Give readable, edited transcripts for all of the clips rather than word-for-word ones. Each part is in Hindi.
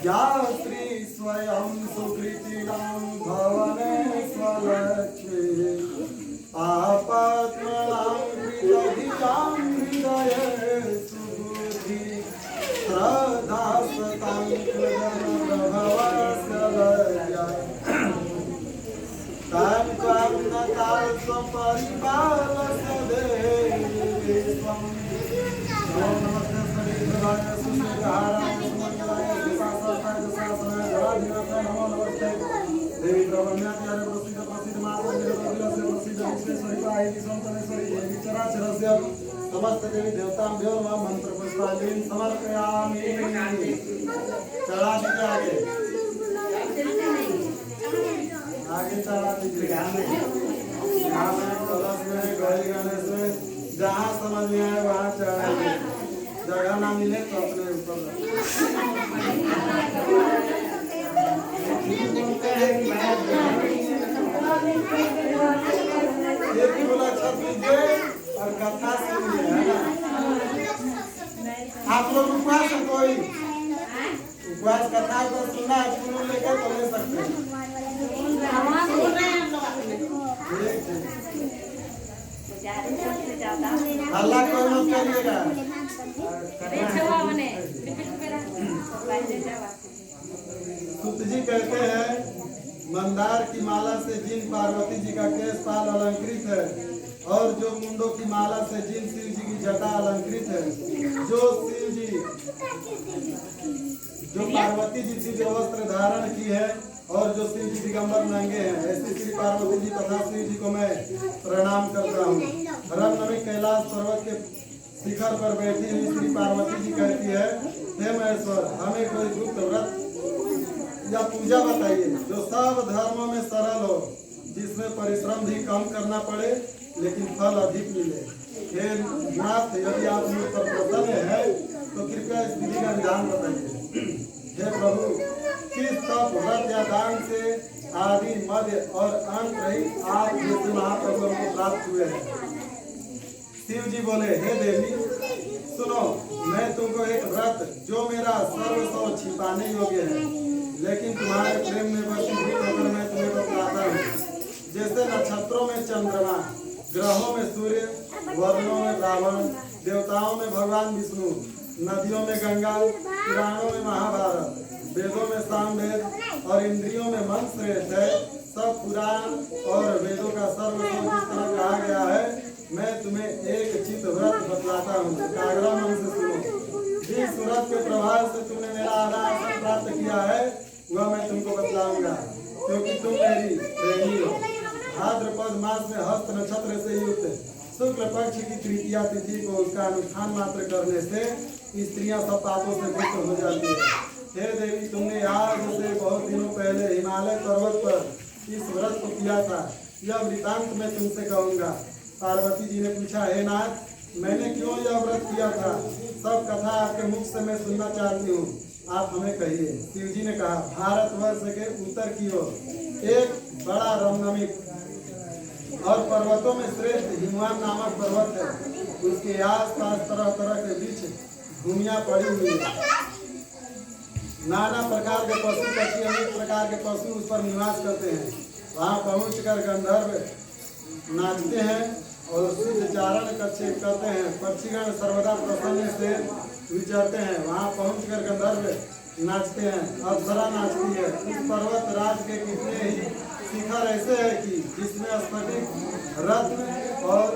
या श्री स्वयं सुकृतिनां भवने स्वलक्ष्मी पापत्मनां कृतधियां हृदये सुबुद्धि श्रद्धा सतां प्रभवस्य लज्जा तां कर्णतां स्वपरिपालस्य देवी स्वं नमो नमस्ते श्रीधराय सुस्मितहाराय सुमंगलाय कृपासर्पाय दशासनाय धराधिनाथाय नमो नमस्ते देवी ब्रह्मण्याचार्य प्रसिद्ध प्रसिद्ध माता निरवधिलस्य प्रसिद्ध विश्वेश्वरी पाहिनी संतनेश्वरी देवी चराचरस्य समस्त देवी देवताभ्यो नमः मंत्र पुष्पांजलि समर्पयामि। चढ़ा दीजिए आगे चढ़ा दीजिए यहाँ में कलश में गौरी गणेश में जहाँ समझ में आए वहाँ चढ़ाइए, जगह ना मिले तो अपने ऊपर एक बोला छत लीजिए और कथा सुनिए, है ना। आप लोग उपवास है, कोई उपवास कथा को सुना सुनो लेकर तो ले सकते हैं। अल्लाह को मत करिएगा। सुत जी कहते हैं मंदार की माला से जिन पार्वती जी का केश पाल अलंकृत है और जो मुंडों की माला से जिन शिव जी की जटा अलंकृत है, जो पार्वती जी दिव्य वस्त्र धारण की है और जो शिव जी दिगंबर नंगे हैं, ऐसी श्री पार्वती जी तथा शिव जी को मैं प्रणाम करता हूँ। रमनमी कैलाश पर्वत के शिखर पर बैठी हुई श्री पार्वती जी कहती है, हे महेश्वर, हमें कोई गुप्त व्रत या पूजा बताइए जो सब धर्मों में सरल हो, जिसमें परिश्रम भी कम करना पड़े लेकिन फल अधिक मिले। हे नाथ, यदि आप मुझ पर प्रसन्न है तो कृपया इस विधि का विधान बताइए। हे प्रभु, किस तप व्रत या दान से आदि मध्य और अंत रही आप जैसे महाप्रभु को प्राप्त हुए हैं। शिव जी बोले, हे देवी सुनो, मैं तुमको एक व्रत जो मेरा सर्वस्व छिपाने योग्य है लेकिन तुम्हारे प्रेम में वशीभूत होकर मैं तुम्हें बतलाता हूँ। जैसे नक्षत्रों में चंद्रमा, ग्रहों में सूर्य, वर्णों में ब्राह्मण, देवताओं में भगवान विष्णु, नदियों में गंगा, पुराणों में महाभारत, वेदों में सामवेद और इंद्रियों में मन श्रेष्ठ है। सब पुराण और वेदों का सर्वस्व जिस तरह कहा गया है, मैं तुम्हें एक चित्त व्रत बतलाता हूँ। एकाग्र मन से सुनो। जिस व्रत के प्रभाव से तुमने मेरा आदर प्राप्त किया है वह मैं तुमको बतलाऊंगा, क्योंकि तुम मेरी प्रेमी हो। भाद्रपद मास में हस्त नक्षत्र से युक्त शुक्ल पक्ष की तृतीया तिथि को उसका अनुष्ठान मात्र करने से स्त्रियां सब पापों से मुक्त हो जाती है। हे देवी, तुमने आज से बहुत दिनों पहले हिमालय पर्वत पर इस व्रत को किया था, यह वृतांत मैं तुमसे कहूँगा। पार्वती जी ने पूछा, हे नाथ, मैंने क्यों यह व्रत किया था? सब कथा आपके मुख से मैं सुनना चाहती हूँ, आप हमें कहिए। शिव जी ने कहा, भारतवर्ष के उत्तर की ओर एक बड़ा रमनमी और पर्वतों में श्रेष्ठ हिमवान नामक पर्वत है। उसके आसपास तरह तरह के बीच भूमियां पड़ी हुई है। नाना प्रकार के पशु पक्षी, अनेक प्रकार के पशु उस पर निवास करते हैं। वहां पहुंचकर गंधर्व नाचते हैं और सिद्ध चारण करते हैं। पक्षीगण सर्वदा प्रसन्न से विचरते हैं। वहां पहुंचकर गंधर्व नाचते हैं, अप्सरा नाचती है। इस पर्वत राज के कितने ही शिखर ऐसे है कि जिसमें स्फटिक, रत्न और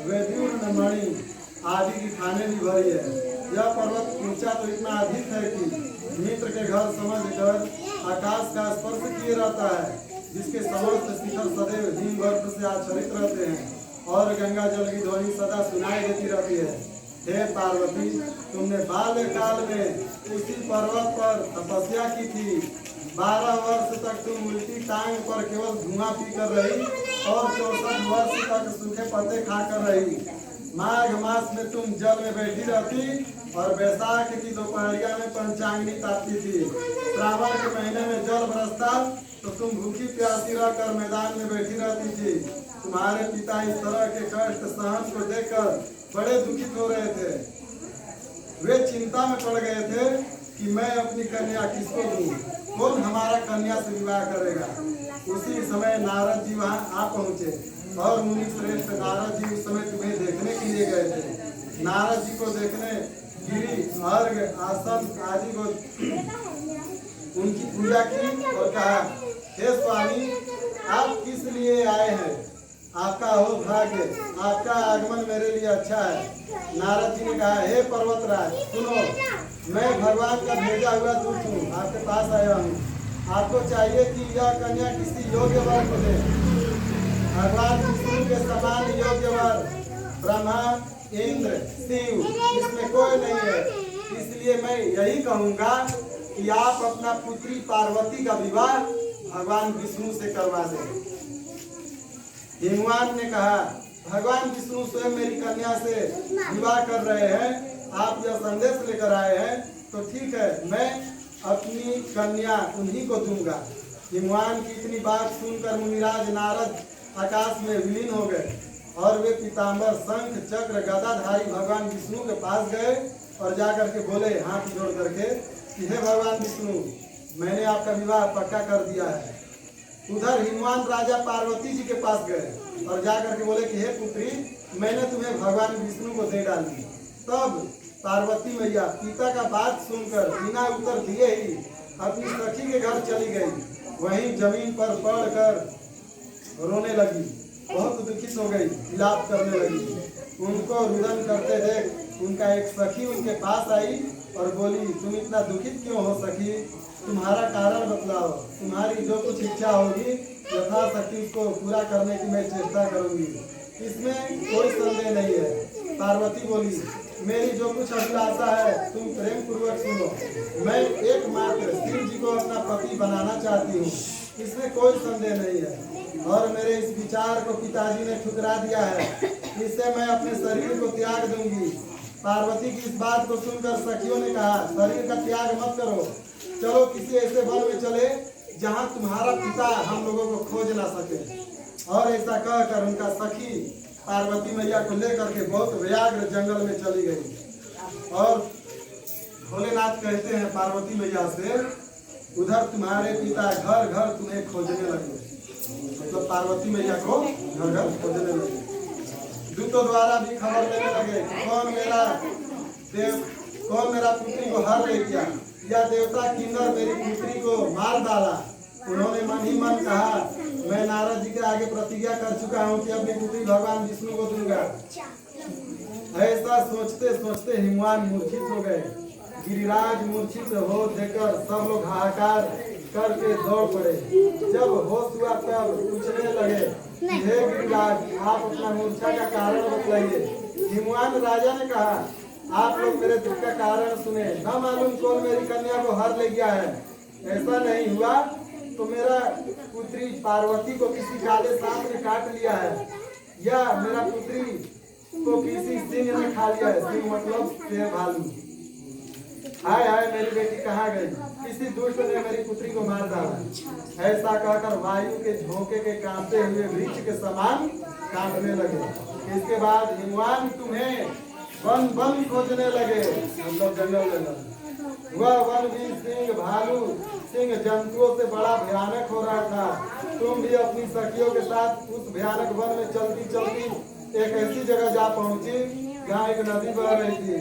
वैदूर्ण मणि आदि की खाने भी भरी है। यह पर्वत ऊंचा तो इतना अधिक है कि मित्र के घर समझकर आकाश का स्पर्श किए रहता है, जिसके समस्त शिखर सदैव हिम बर्फ से आच्छादित रहते हैं और गंगा जल की ध्वनि सदा सुनाई देती रहती है। हे पार्वती, तुमने बाल्यकाल में उसी पर्वत पर तपस्या की थी। 12 वर्ष तक तुम उल्टी टांग पर केवल धुआं पीकर रही और 64 वर्ष तक सूखे पत्ते खाकर रही। माघ मास में तुम जल में बैठी रहती और बैसाख की दोपहरिया में पंचांगनी तापती थी। श्रावण के महीने में जल बरसता तो तुम भूखी प्यासी रहकर मैदान में बैठी रहती थी। तुम्हारे पिता इस तरह के कष्ट सहन को देखकर बड़े दुखित हो रहे थे। वे चिंता में पड़ गए थे कि मैं अपनी कन्या किसको दूं, कौन हमारा कन्या से विवाह करेगा। उसी समय नारद जी वहां आ पहुंचे और मुनि श्रेष्ठ नारद जी उस समय तुम्हें देखने के लिए गए थे। नारद जी को देखने गिरी अर्घ आसन आदि को उनकी पूजा की और कहा, हे स्वामी, आप किस लिए आए हैं? आपका हो भाग्य, आपका आगमन मेरे लिए अच्छा है। नारद जी ने कहा, हे पर्वतराज सुनो, मैं भगवान का भेजा हुआ दूत हूँ, आपके पास आया हूँ। आपको चाहिए कि यह कन्या किसी योग्य वर को दे। भगवान विष्णु के समान योग्य वर ब्रह्मा, इंद्र, शिव इसमें कोई नहीं है। इसलिए मैं यही कहूँगा कि आप अपना पुत्री पार्वती का विवाह भगवान विष्णु से करवा दें। हिमवान ने कहा, भगवान विष्णु स्वयं मेरी कन्या से विवाह कर रहे हैं, आप यह संदेश लेकर आए हैं तो ठीक है, मैं अपनी कन्या उन्हीं को दूंगा। हिमवान की इतनी बात सुनकर मुनिराज नारद आकाश में विलीन हो गए और वे पीताम्बर शंख चक्र गदाधारी भगवान विष्णु के पास गए और जाकर के बोले हाथ जोड़ करके कि हे भगवान विष्णु, मैंने आपका विवाह पक्का कर दिया है। उधर हिमवान राजा पार्वती जी के पास गए और जाकर के बोले कि हे पुत्री, मैंने तुम्हें भगवान विष्णु को दे डाली। तब पार्वती मैया पिता का बात सुनकर बिना उत्तर दिए ही अपनी सखी के घर चली गई। वहीं जमीन पर पड़कर रोने लगी, बहुत दुखित हो गई, विलाप करने लगी। उनको रुदन करते देख उनका एक सखी उनके पास आई और बोली, तुम इतना दुखित क्यों हो सखी? तुम्हारा कारण बतलाओ, तुम्हारी जो कुछ इच्छा होगी यथाशक्ति उसको पूरा करने की मैं चेष्टा करूंगी, इसमें कोई संदेह नहीं है। पार्वती बोली, मेरी जो कुछ अभिलाषा है तुम प्रेम पूर्वक सुनो। मैं एकमात्र शिव जी को अपना पति बनाना चाहती हूँ, इसमें कोई संदेह नहीं है। और मेरे इस विचार को पिताजी ने ठुकरा दिया है, इससे मैं अपने शरीर को त्याग दूंगी। पार्वती की इस बात को सुनकर सखियों ने कहा, शरीर का त्याग मत करो, चलो किसी ऐसे वन में चले जहाँ तुम्हारा पिता हम लोगों को खोज ना सके। और ऐसा कहकर उनका सखी पार्वती मैया को लेकर के बहुत व्याघ्र जंगल में चली गई। और भोलेनाथ कहते हैं पार्वती मैया से, उधर तुम्हारे पिता घर घर तुम्हें खोजने लगे। मतलब पार्वती मैया को घर घर खोजने लगे। दूतों द्वारा भी खबर लेने लगे कौन मेरा पुत्री को हर ले गया, या देवता किन्नर मेरी पुत्री को मार डाला। उन्होंने मन ही मन कहा, मैं नारद जी के आगे प्रतिज्ञा कर चुका हूँ कि अपनी पुत्री भगवान विष्णु को दूंगा। ऐसा सोचते सोचते हिमवान मूर्छित हो गए। गिरिराज मूर्छित हो देखकर सब लोग हाहाकार करके दौड़ पड़े। जब होश हुआ तब पूछने लगे, हे गिरिराज, आप अपना मूर्छा का कारण बतलाइए। हिमवान राजा ने कहा, आप लोग मेरे दुख का कारण सुने, न मालूम कौन मेरी कन्या को हर ले गया है। ऐसा नहीं हुआ तो मेरा पुत्री पार्वती को किसी काले सांप ने काट लिया है, या मेरा पुत्री को किसी सिंह ने खा लिया है। सिंह मतलब शेर भालू। हाय हाय, मेरी बेटी कहाँ गई? किसी दुष्ट ने मेरी पुत्री को मार डाला। ऐसा कहकर वायु के झोंके के कांपते हुए वृक्ष के समान कांपने लगे। इसके बाद हिमवान तुम्हें वन वन खोजने लगे, मतलब जंगल जंगल। वह वन भी सिंह भालू सिंह जंतुओं से बड़ा भयानक हो रहा था। तुम भी अपनी सखियों के साथ उस भयानक वन में चलती चलती एक ऐसी जगह जा पहुंची जहाँ एक नदी बह रही थी।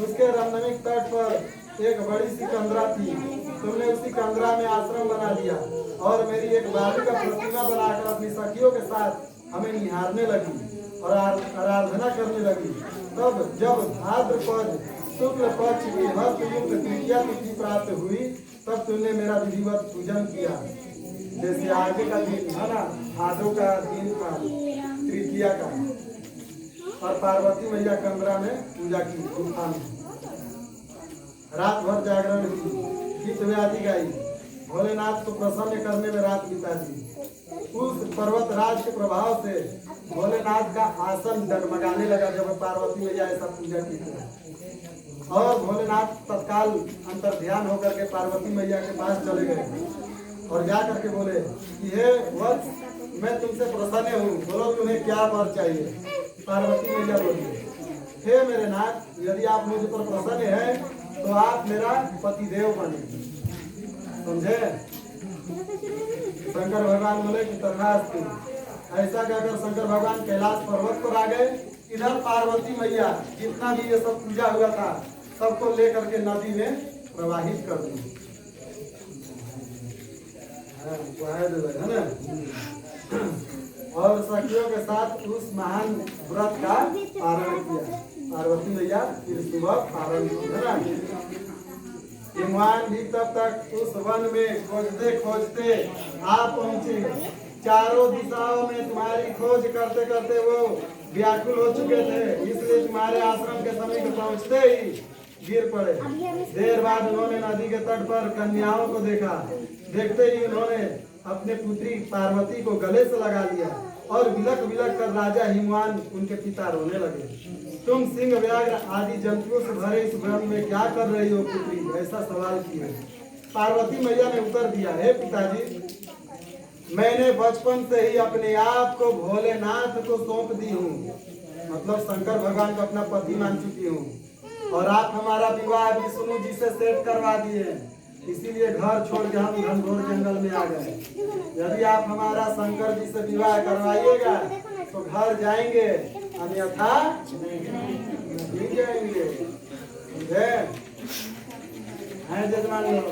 उसके रमणीक तट पर एक बड़ी सी कंदरा थी। तुमने उसी कंदरा में आश्रम बना दिया और मेरी एक बालू का प्रतिमा बनाकर अपनी सखियों के साथ हमें निहारने लगी और आराधना करने लगी। तब जब भाद्रपद शुक्ल पक्ष की हर्षयुक्त तृतीया तिथि प्राप्त हुई, तब तुमने मेरा विधिवत पूजन किया। जैसे आगे का दिन है ना, भादों का दिन था तृतीया का, और पार्वती मैया कंदरा में पूजा की गुफा में। रात भर जागरण की, गीत आदि गाई, भोलेनाथ को प्रसन्न करने में रात बिता दी। उस पर्वत राज के प्रभाव से भोलेनाथ का आसन डगमगाने लगा जब पार्वती मैया ऐसा पूजा की। और भोलेनाथ तत्काल अंतर ध्यान होकर के पार्वती मैया के पास चले गए और जा करके बोले कि हे वत्स, मैं तुमसे प्रसन्न हूँ, बोलो तुम्हें क्या वर चाहिए। पार्वती मैया बोली, हे मेरे नाथ, यदि आप मुझ पर प्रसन्न हैं तो आप मेरा पतिदेव बने, समझे। शंकर भगवान बोले कि तथास्तु। ऐसा कहकर शंकर भगवान कैलाश पर्वत पर आ गए। इधर पार्वती मैया जितना भी ये सब पूजा हुआ था सबको लेकर के नदी में प्रवाहित कर दी, है ना। और सखियों के साथ उस महान व्रत का पारण किया। पार्वती मैया फिर सुबह पारण किया। हिमवान भी तब तक उस वन में खोजते खोजते आप पहुंचे। चारों दिशाओं में तुम्हारी खोज करते करते वो व्याकुल हो चुके थे, इसलिए तुम्हारे आश्रम के समीप पहुंचते ही गिर पड़े। देर बाद उन्होंने नदी के तट पर कन्याओं को देखा। देखते ही उन्होंने अपने पुत्री पार्वती को गले से लगा लिया और विलक विलक कर राजा हिमवान उनके पिता रोने लगे। तुम सिंह व्याघ्र आदि जंतुओं से भरे इस वन में क्या कर रही हो पुत्री, ऐसा सवाल किया। पार्वती मैया ने उत्तर दिया, हे पिताजी, मैंने बचपन से ही अपने आप को भोलेनाथ को सौंप दी हूँ, मतलब शंकर भगवान को अपना पति मान चुकी हूँ। और आप हमारा विवाह विष्णु जी से सेट करवा दिए, इसीलिए घर छोड़ के हम घनघोर जंगल में आ गए। यदि आप हमारा शंकर जी से विवाह करवाइएगा तो घर जाएंगे, अन्यथा नहीं जाएंगे। हैं जजमान लोग,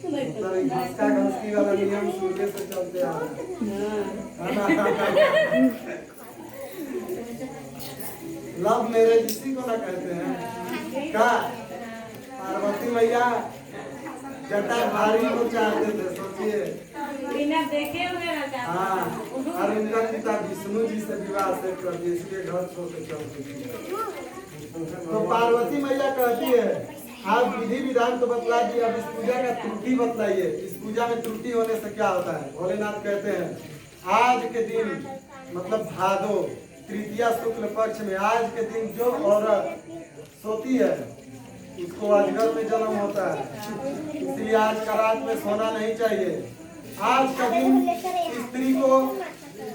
घसका घसकी वाला नियम सूर्य से चलते आ रहे हैं। लव मैरिज इसी को ना कहते हैं का। पार्वती मैया जटा भारी को चाहते थे, सोचिए। देखे हुए हाँ, और उनका पिता विष्णु जी से विवाह से कर दिए, इसलिए घर छोड़ के चलते। तो पार्वती मैया कहती है, आप विधि विधान तो बतला दिए, अब इस पूजा का त्रुटि बतलाइए। इस पूजा में त्रुटि होने से क्या होता है। भोलेनाथ कहते हैं, आज के दिन मतलब भादो तृतीया शुक्ल पक्ष में आज के दिन जो औरत सोती है उसको अजगर में जन्म होता है, इसलिए आज का रात में सोना नहीं चाहिए। आज का दिन स्त्री को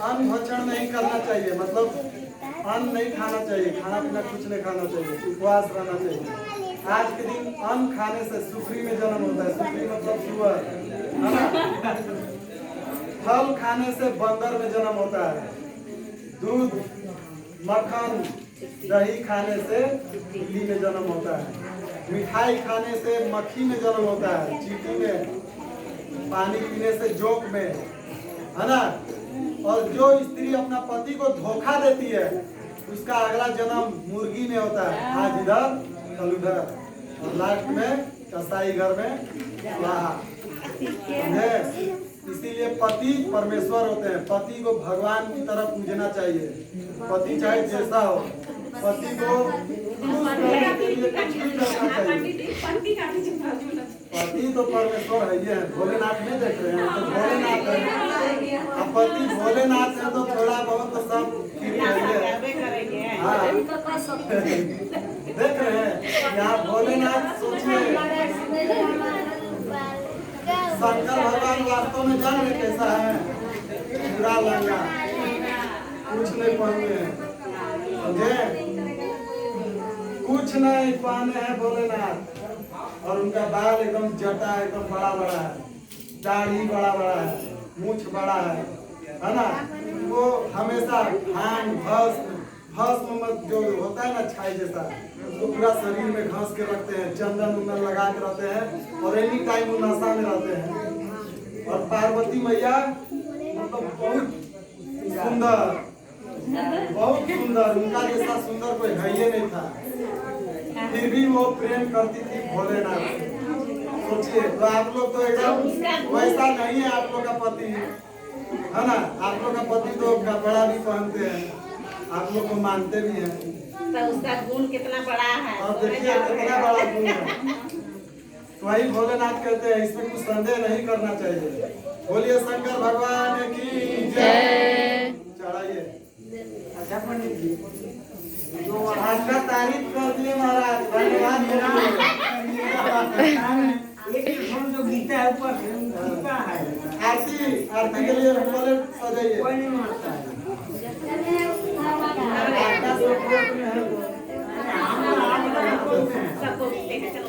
अन्न भक्षण नहीं करना चाहिए, मतलब अन्न नहीं खाना चाहिए, खाना पीना कुछ नहीं खाना चाहिए, उपवास रहना चाहिए। आज के दिन अन्न खाने से सुखरी में जन्म होता है, सुखरी मतलब सुअर, है ना। फल खाने से बंदर में जन्म होता है, दूध मक्खन दही खाने से बिल्ली में जन्म होता है, मिठाई खाने से मक्खी में जन्म होता है, चींटी में, पानी पीने से जोक में, है ना। और जो स्त्री अपना पति को धोखा देती है उसका अगला जन्म मुर्गी में होता है, आज इधर कल उधर, और लास्ट में कसाई घर में स्वाहा। इसीलिए पति परमेश्वर होते हैं, पति को भगवान की तरह पूजना चाहिए। पति चाहे जैसा हो, पति को खुश करने के लिए कुछ भी करना चाहिए। पति तो परमेश्वर है, ये भोलेनाथ नहीं देख रहे हैं, तो भोलेनाथ है। अब पति भोलेनाथ है तो थोड़ा बहुत तो सब हाँ देख रहे हैं। यहाँ भोलेनाथ सोचिए, शंकर भगवान वास्तव में जान रहे कैसा है, पूरा लंगा, कुछ नहीं पहने हैं, समझे, कुछ नहीं पहने हैं भोलेनाथ। और उनका बाल एकदम जटा एकदम बड़ा बड़ा है, दाढ़ी बड़ा बड़ा है, मूछ बड़ा है ना। वो हमेशा भांग भस्म जो होता है ना छाई जैसा, उसको पूरा शरीर में घास के रखते हैं, चंदन उंदन लगा के रहते हैं और एनी टाइम वो नशा में रहते हैं। और पार्वती मैया मतलब बहुत सुंदर, बहुत सुंदर, उनका जैसा सुंदर कोई है ही नहीं था, फिर भी वो प्रेम करती थी भोलेनाथ से। सोचिए, तो आप लोग तो एकदम वैसा नहीं है, आप लोग का पति है ना, आप लोग का पति तो कपड़ा भी पहनते हैं, आप लोग को मानते भी हैं, तो उसका गुण कितना बड़ा है। और देखिए कितना बड़ा गुण है। तो वही भोलेनाथ कहते हैं, इसमें कुछ संदेह नहीं करना चाहिए। बोलिए शंकर भगवान की जय। चढ़ाइए। अच्छा पंडित जी, आपका तारीफ कर दिए महाराज, धन्यवाद। जो गीता है ऊपर आरती के लिए बोले सजाइए। कोई नहीं मारता है, सब सबको देखे चलो